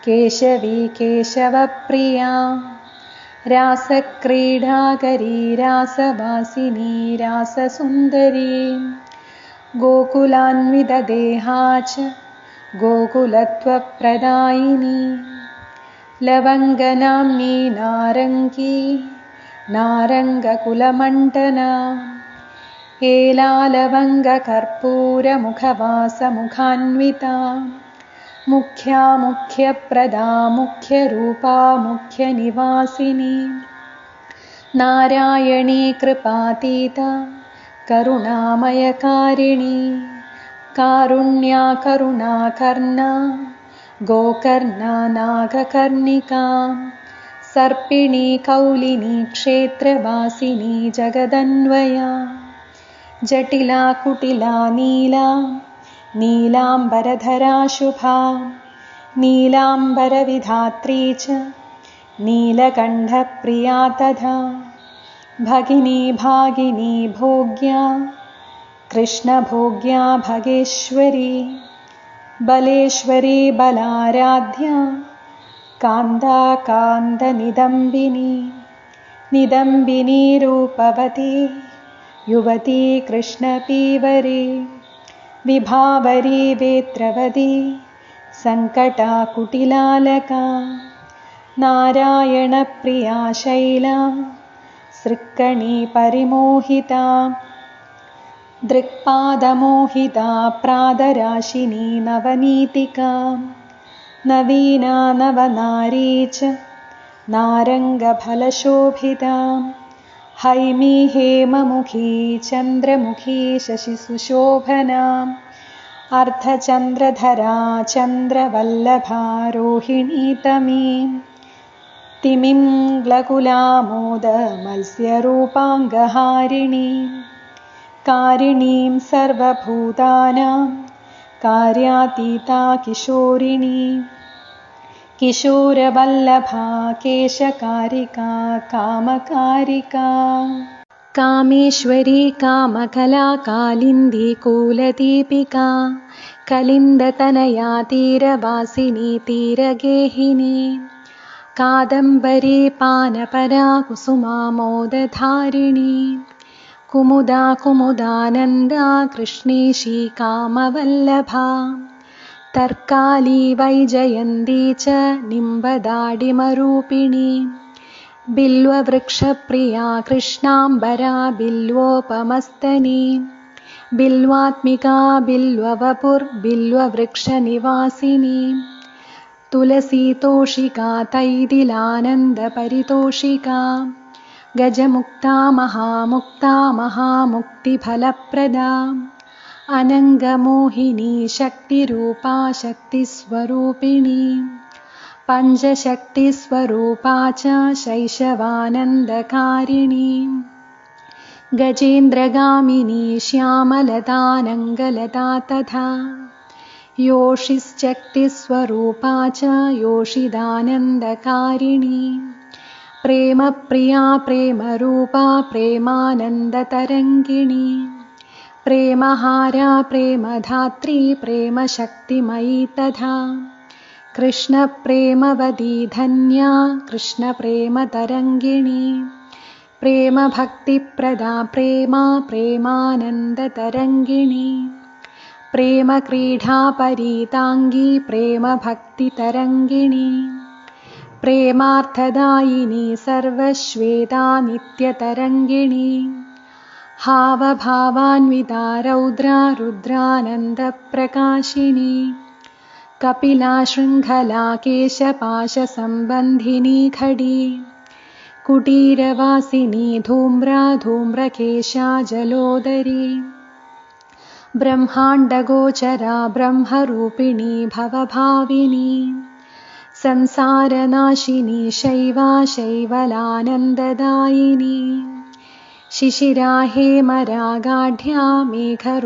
Speaker 2: केशवी केशवप्रिया रासक्रीडाकरी रासवासिनी राससुन्दरी गोकुलान्वितदेहा च गोकुलत्वप्रदायिनी लवङ्गनाम्नी नारङ्गी नारङ्गकुलमण्डना एलालवङ्गकर्पूरमुखवासमुखान्विता मुख्या मुख्यप्रदा मुख्यरूपा मुख्यनिवासिनी नारायणी कृपातीता करुणामयकारिणी कारुण्या करुणाकर्णा गोकर्णा नागकर्णिका सर्पिणी कौलिनी क्षेत्रवासिनी जगदन्वया जटिला कुटिला नीला नीलाम्बरधरा शुभा नीलाम्बरविधात्री च नीलकण्ठप्रिया तथा भगिनी भागिनी भोग्या कृष्णभोग्या भगेश्वरी बलेश्वरी बलाराध्या कान्ता कान्तनिदम्बिनी निदम्बिनी रूपवती युवती कृष्णपीवरी विभावरी वेत्रवती सङ्कटा कुटिलालका नारायणप्रिया शैला सृक्कणी परिमोहिता दृक्पादमोहिता प्रादराशिनी नवनीतिका नवीना नवनारी च नारङ्गफलशोभिता हैमी हेममुखी चन्द्रमुखी शशिसुशोभना अर्धचन्द्रधरा चन्द्रवल्लभा रोहिणी तमी तिमिङ्ग्लकुलामोदमत्स्यरूपाङ्गहारिणी कारिणीं सर्वभूतानां कार्यातीता किशोरिणी किशोरवल्लभा केशकारिका कामकारिका कामेश्वरी कामकला कालिन्दी कुलदीपिका कलिन्दतनया तीरवासिनी तीरगेहिनी कादम्बरी पानपरा कुसुमा मोदधारिणी कुमुदा कुमुदानन्दा कृष्णेशी कामवल्लभा तर्काली वैजयन्ती च निम्बदाडिमरूपिणी बिल्ववृक्षप्रिया कृष्णाम्बरा बिल्वोपमस्तनी बिल्वात्मिका बिल्ववपुर्बिल्ववृक्षनिवासिनी तुलसीतोषिका तैदिलानन्दपरितोषिका गजमुक्ता महामुक्ता महामुक्तिफलप्रदा अनङ्गमोहिनी शक्तिरूपा शक्तिस्वरूपिणी पञ्चशक्तिस्वरूपा च शैशवानन्दकारिणी गजेन्द्रगामिनी श्यामलतानङ्गलता तथा योषिश्चक्तिस्वरूपा च योषिदानन्दकारिणी प्रेमप्रिया प्रेमरूपा प्रेमानन्दतरङ्गिणी प्रेमहारा प्रेमधात्री प्रेमशक्तिमयी तथा कृष्णप्रेमवदी धन्या कृष्णप्रेमतरङ्गिणी प्रेमभक्तिप्रदा प्रेमा प्रेमानन्दतरङ्गिणी प्रेमक्रीडापरीताङ्गी प्रेमभक्तितरङ्गिणी प्रेमार्थदायिनी सर्वश्वेता नित्यतरङ्गिणी हावभावान्विता रौद्रा रुद्रानन्दप्रकाशिनी कपिला शृङ्खला केशपाशसम्बन्धिनी खडी कुटीरवासिनी धूम्रा धूम्रकेशा जलोदरी ब्रह्माण्डगोचरा ब्रह्मरूपिणी भवभाविनी संसारनाशिनी शैवा शैवलानन्ददायिनी शिशिरा हेमरागाढ्या मेघरूपातिसुन्दरी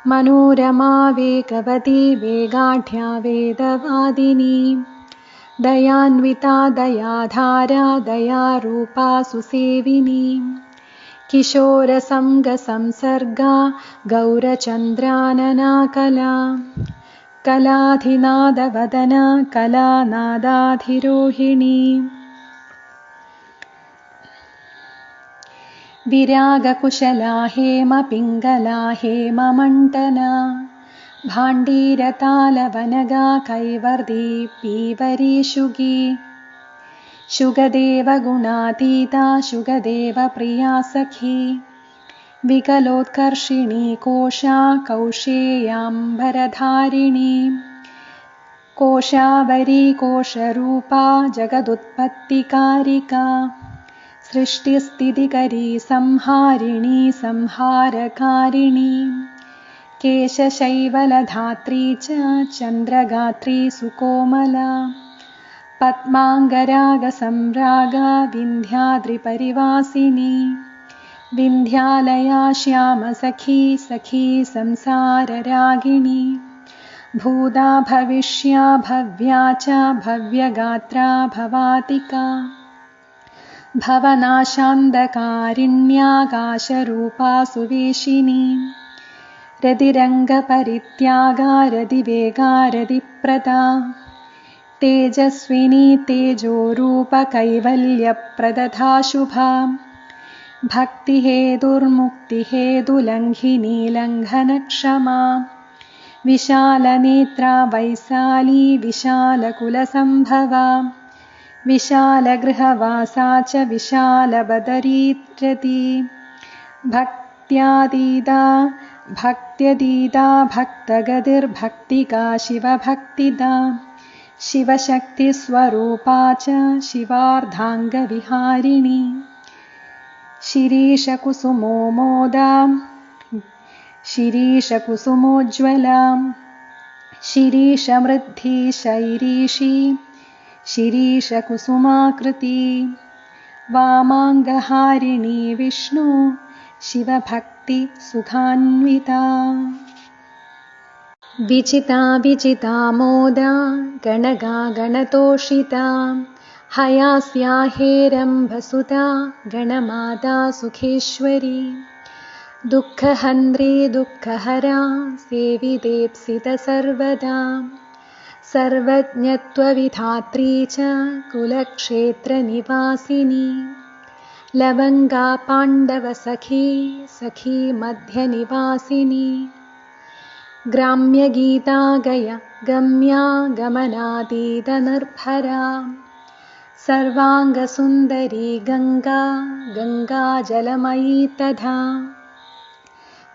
Speaker 2: मनोरमा वेगवती वेगाढ्या वेदवादिनी दयान्विता दयाधारा दयारूपा सुसेविनी किशोरसङ्गसंसर्गा गौरचन्द्रानना कला कलाधिनादवदना कलानादाधिरोहिणी विरागकुशला हेमपिङ्गला हेममण्डना भाण्डीरतालवनगा कैवर्दी पीवरीशुगी शुगदेवगुणातीता शुगदेवप्रिया सखी विकलोत्कर्षिणी कोशा कौशेयाम्बरधारिणी कोशावरी कोशरूपा जगदुत्पत्तिकारिका सृष्टिस्थितिकरी संहारिणी संहारकारिणी केशशैवलधात्री च चन्द्रगात्री सुकोमला पद्माङ्गरागसंरागा विन्ध्याद्रिपरिवासिनी विन्ध्यालया श्यामसखी सखी संसाररागिणी भूता भविष्या भव्या च भव्यगात्रा भवातिका भवनाशान्धकारिण्याकाशरूपा सुवेशिनी रतिरङ्गपरित्यागा रतिवेगा रतिप्रदा तेजस्विनी तेजोरूपकैवल्यप्रदधा शुभा भक्तिहेतुर्मुक्तिहेतुलङ्घिनी लङ्घनक्षमा विशालनेत्रा वैशाली विशालकुलसम्भवा विशालगृहवासा च विशालबदरीरती भक्त्यतीता भक्तगतिर्भक्तिका शिवभक्तिदा शिवशक्तिस्वरूपा च शिवार्धाङ्गविहारिणी शिरीषकुसुमोमोदा शिरीषकुसुमोज्ज्वला शिरीषमृद्धि शैरीषी शिरीषकुसुमाकृती वामाङ्गहारिणी विष्णु शिवभक्तिसुखान्विता विचिता विचिता मोदा गणगा गणतोषिता हयास्या हेरम्भसुता गणमाता सुखेश्वरी दुःखहन्त्री दुःखहरा सेवितेप्सितसर्वदा सर्वज्ञत्वविधात्री च कुलक्षेत्रनिवासिनी लवङ्गा पाण्डवसखी सखी मध्यनिवासिनी ग्राम्यगीता गम्या गमनातीतनिर्भरा सर्वाङ्गसुन्दरी गङ्गा गङ्गाजलमयी तथा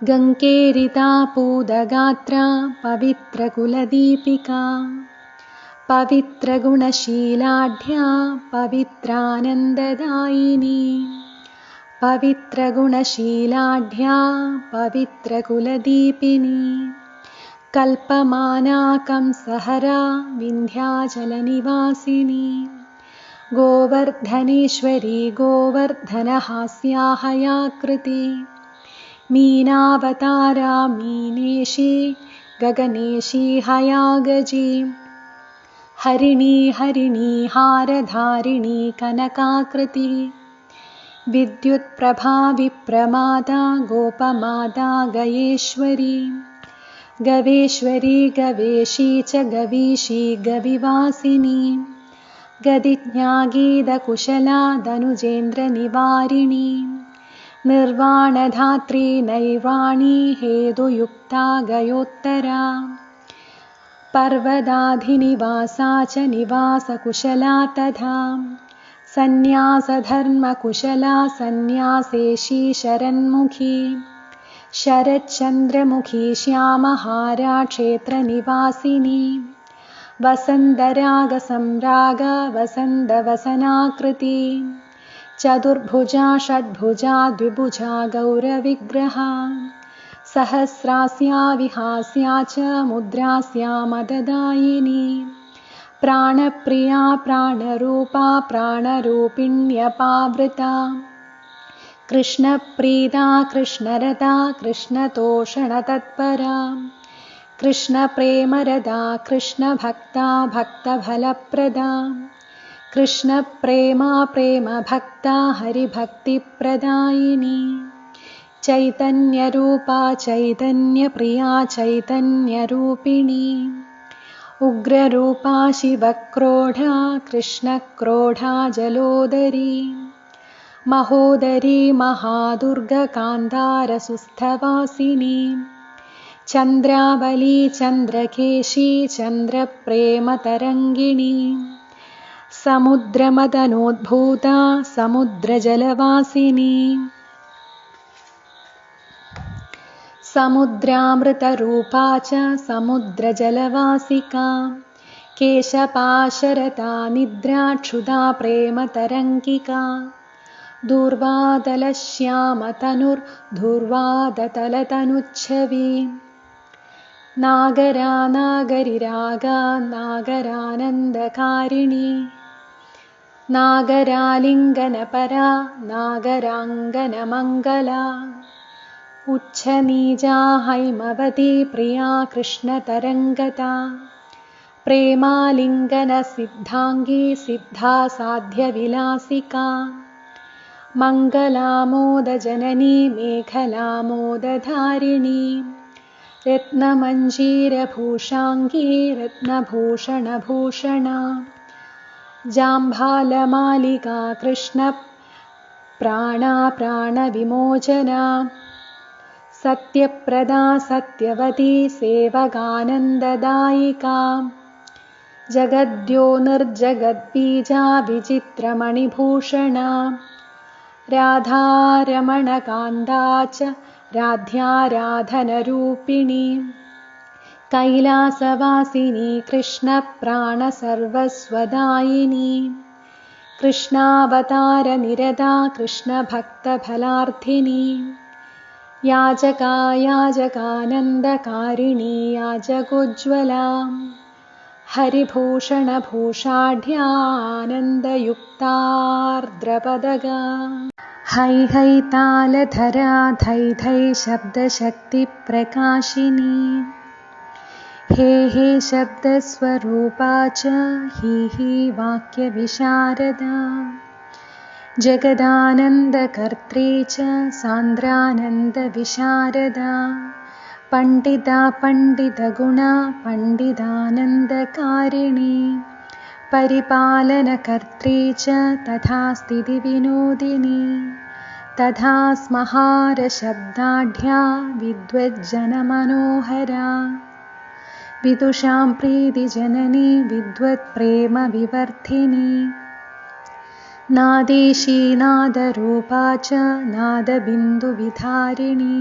Speaker 2: गङ्गेरिता पूदगात्रा पवित्रकुलदीपिका पवित्रगुणशीलाढ्या पवित्रानन्ददायिनी पवित्रगुणशीलाढ्या पवित्रकुलदीपिनी कल्पमाना कंसहरा विन्ध्याचलनिवासिनी गोवर्धनेश्वरी गोवर्धनहास्या हयाकृती मीनावतारा मीनेशी गगनेशी हयागजी हरिणी हरिणी हारधारिणी कनकाकृती विद्युत्प्रभा विप्रमाता गोपमाता गयेश्वरी गवेश्वरी गवेशी च गवीशी गविवासिनी गदिज्ञागीतकुशला धनुजेन्द्रनिवारिणी निर्वाणधात्री नैर्वाणी हेतुयुक्ता गयोत्तरा पर्वताधिनिवासा च निवासकुशला तथा सन्न्यासधर्मकुशला सन्न्यासेशी शरन्मुखी शरच्चन्द्रमुखी श्यामहारा क्षेत्रनिवासिनी वसन्तरागसंरागा वसन्तवसनाकृती चतुर्भुजा षड्भुजा द्विभुजा गौरविग्रहा सहस्रास्या विहास्या च मुद्रास्या मददायिनी प्राणप्रिया प्राणरूपा प्राणरूपिण्यपावृता कृष्णप्रीता कृष्णरता कृष्णतोषणतत्परा कृष्णप्रेमरदा कृष्णभक्ता भक्तफलप्रदा कृष्णप्रेमा प्रेमभक्ता हरिभक्तिप्रदायिनी चैतन्यरूपा चैतन्यप्रिया चैतन्यरूपिणी उग्ररूपा शिवक्रोधा कृष्णक्रोधा जलोदरी महोदरी महादुर्गकान्तारसुस्थवासिनी चन्द्रावली चन्द्रकेशी चन्द्रप्रेमतरङ्गिणी समुद्रमदनोद्भूता समुद्रजलवासिनी समुद्रामृतरूपा च समुद्रजलवासिका केशपाशरता निद्रा क्षुधा प्रेमतरङ्गिका दूर्वादलश्यामतनुर्दुर्वादतलतनुच्छवी नागरा नागरिरागा नागरानन्दकारिणी नागरालिङ्गनपरा नागराङ्गनमङ्गला उच्छनीजा हैमवती प्रिया कृष्णतरङ्गता प्रेमालिङ्गनसिद्धाङ्गी सिद्धा साध्यविलासिका मङ्गलामोदजननी मेखलामोदधारिणी रत्नमञ्जीरभूषाङ्गी रत्नभूषणभूषणा जाम्भालमालिका कृष्णप्राणा प्राणविमोचना सत्यप्रदा सत्यवती सेवकानन्ददायिका जगद्योनिर्जगद्बीजा विचित्रमणिभूषणा राधारमणकान्ता च राध्याराधनरूपिणी कैलासवासिनी कृष्णप्राणसर्वस्वदायिनी कृष्णावतारनिरता कृष्णभक्तफलार्थिनी याजका याजकानन्दकारिणी याजकोज्ज्वला हरिभूषणभूषाढ्यानन्दयुक्तार्द्रपदगा है है तालधरा धै धै शब्दशक्तिप्रकाशिनी हे हे शब्दस्वरूपा च हि वाक्यविशारदा जगदानन्दकर्त्री च सान्द्रानन्दविशारदा पण्डिता पण्डितगुणा पण्डितानन्दकारिणी परिपालनकर्त्री च तथा स्थितिविनोदिनी तथा स्महारशब्दाढ्या विद्वज्जनमनोहरा विदुषां प्रीतिजननी विद्वत्प्रेमविवर्धिनी नादेशी नादरूपा च नादबिन्दुविधारिणी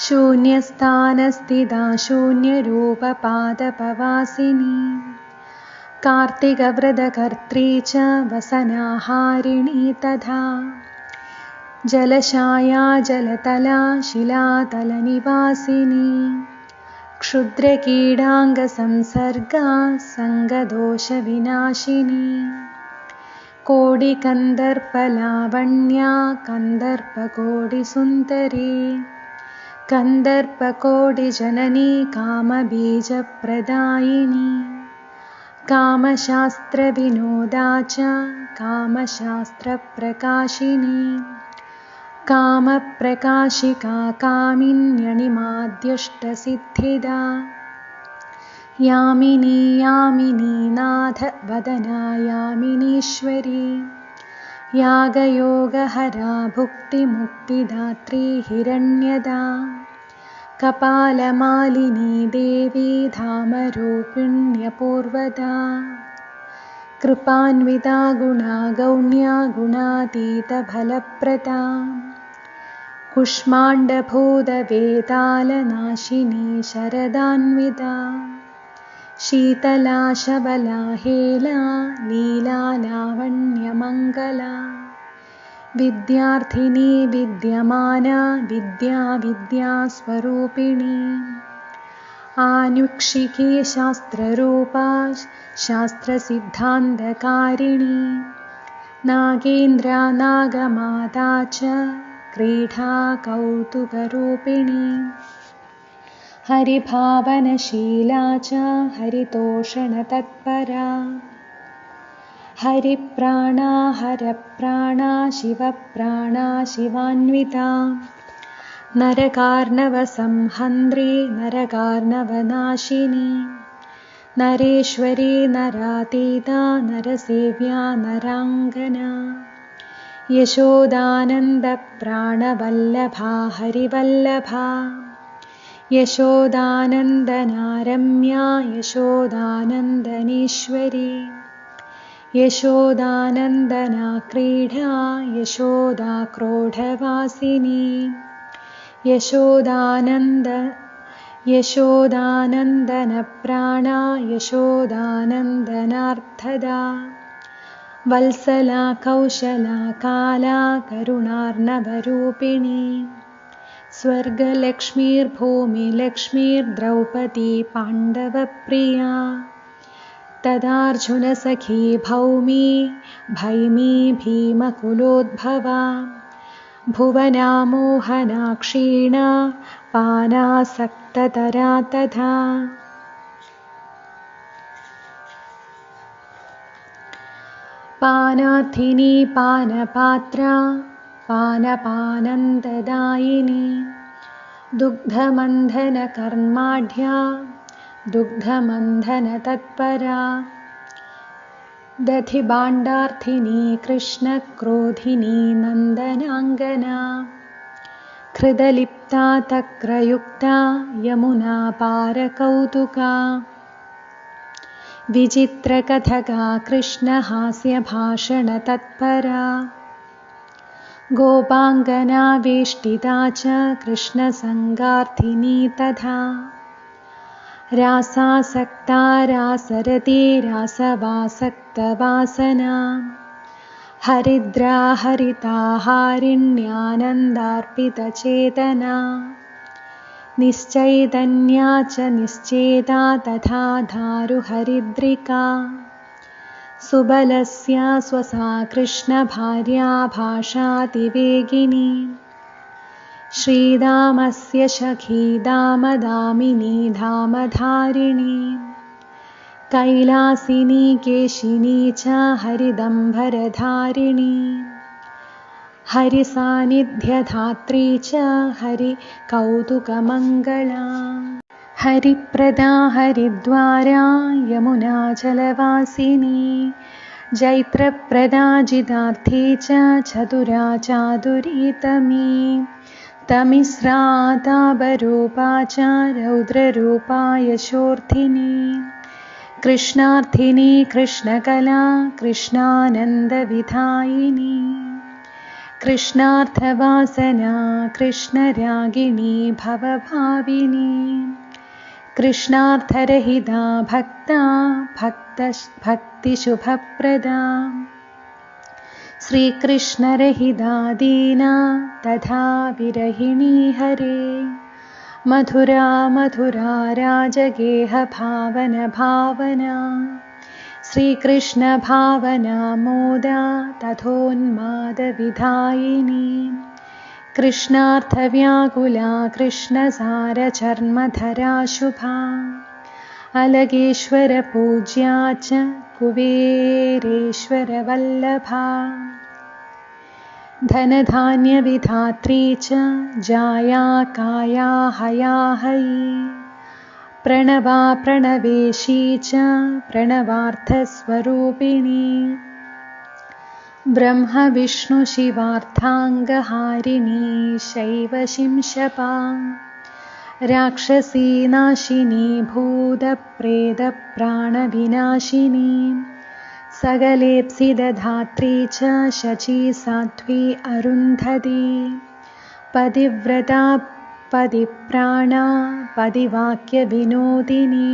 Speaker 2: शून्यस्थानस्थिता शून्यरूपपादपवासिनी कार्तिकव्रतकर्त्री च वसनाहारिणी तथा जलशाया जलतला शिलातलनिवासिनी क्षुद्रकीडाङ्गसंसर्गा सङ्गदोषविनाशिनी कोटिकन्दर्पलावण्या कन्दर्पकोटिसुन्दरी कन्दर्पकोटिजननी कामबीजप्रदायिनी कामशास्त्रविनोदा च कामशास्त्रप्रकाशिनी कामप्रकाशिका कामिन्यणिमाद्यष्टसिद्धिदा यामिनी यामिनी नाथ वदना यामिनीश्वरी यागयोगहरा भुक्तिमुक्तिदात्री हिरण्यदा कपालमालिनी देवी धामरूपिण्यपूर्वदा कृपान्विता गुणा गौण्या गुणातीतफलप्रदा कुष्माण्डभूतवेतालनाशिनी शरदान्विता शीतला शबला हेला लीला लावण्यमङ्गला विद्यार्थिनी विद्यमाना विद्या विद्यास्वरूपिणी आनुक्षिकी शास्त्ररूपा शास्त्रसिद्धान्तकारिणी नागेन्द्रा नागमाता च क्रीडा कौतुकरूपिणी हरिभावनशीला च हरितोषणतत्परा हरिप्राणा हरप्राणा शिवप्राणा शिवान्विता नरकार्णवसंहन्त्री नरकार्णवनाशिनी नरेश्वरी नरातीता नरसेव्या नराङ्गना यशोदानन्दप्राणवल्लभा हरिवल्लभा यशोदानन्दनारम्या यशोदानन्दनीश्वरी यशोदानन्दना क्रीडा यशोदा क्रोढवासिनी यशोदानन्दनप्राणा यशोदानन्दनार्थदा वत्सला कौशला काला करुणार्णवरूपिणी स्वर्गलक्ष्मीर्भूमिलक्ष्मीर्द्रौपदी पाण्डवप्रिया तदार्जुनसखी भौमी भैमी भीमकुलोद्भवा भुवना मोहना क्षीणा पानासक्ततरा तथा पानार्थिनी पानपात्रा पानपानन्ददायिनी दुग्धमन्थनकर्माढ्या दुग्धमन्थनतत्परा दधिभाण्डार्थिनी कृष्णक्रोधिनी नन्दनाङ्गना हृदलिप्ता तक्रयुक्ता यमुना पारकौतुका विचित्रकथका कृष्णहास्यभाषणतत्परा गोपाङ्गना वेष्टिता च कृष्णसङ्गार्थिनी तथा रासासक्ता रासरती रासवासक्तवासना हरिद्रा हरिताहारिण्यानन्दार्पितचेतना निश्चैतन्या च निश्चेता तथा दारुहरिद्रिका सुबलस्या स्वसा कृष्णभार्या भाषातिवेगिनी श्रीदामस्य सखी दामदामिनी धामधारिणी कैलासिनी केशिनी च हरिदम्बरधारिणी हरिसान्निध्यधात्री च हरिकौतुकमङ्गला हरिप्रदा हरिद्वारा यमुनाचलवासिनी जैत्रप्रदा जितार्थी च चतुरा चातुरीतमी तमिस्रा तापरूपा च रौद्ररूपा यशोर्थिनी कृष्णार्थिनी कृष्णकला कृष्णानन्दविधायिनी कृष्णार्थवासना कृष्णरागिणी भवभाविनी कृष्णार्थरहिता भक्ता भक्तिशुभप्रदा श्रीकृष्णरहिता दीना तथा विरहिणी हरे मधुरा मधुरा राजगेहभावना श्रीकृष्णभावना मोदा तथोन्मादविधायिनी कृष्णार्थव्याकुला कृष्णसारचर्मधरा शुभा अलगेश्वरपूज्या च कुबेरेश्वरवल्लभा धनधान्यविधात्री च जाया काया हया हयी प्रणवा प्रणवेशी च प्रणवार्थस्वरूपिणी ब्रह्मविष्णुशिवार्थाङ्गहारिणी शैवशिंशपा राक्षसी नाशिनी भूतप्रेतप्राणविनाशिनी सकलेप्सितधात्री च शची साध्वी अरुन्धती पतिव्रता पतिप्राणा पतिवाक्यविनोदिनी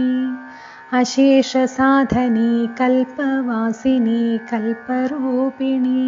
Speaker 2: अशेषसाधनी कल्पवासिनी कल्परूपिणी।